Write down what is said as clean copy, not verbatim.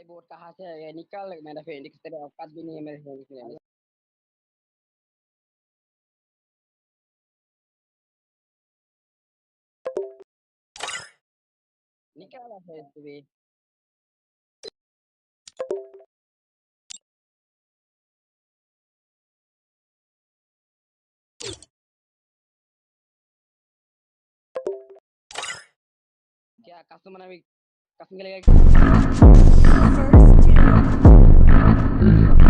board कहाँ से है निकल मेरा फेनिक्स तेरे औकात भी नहीं है मेरे फेनिक्स लेने निकाला है तू क्या कसम ना भी कसम के लिए First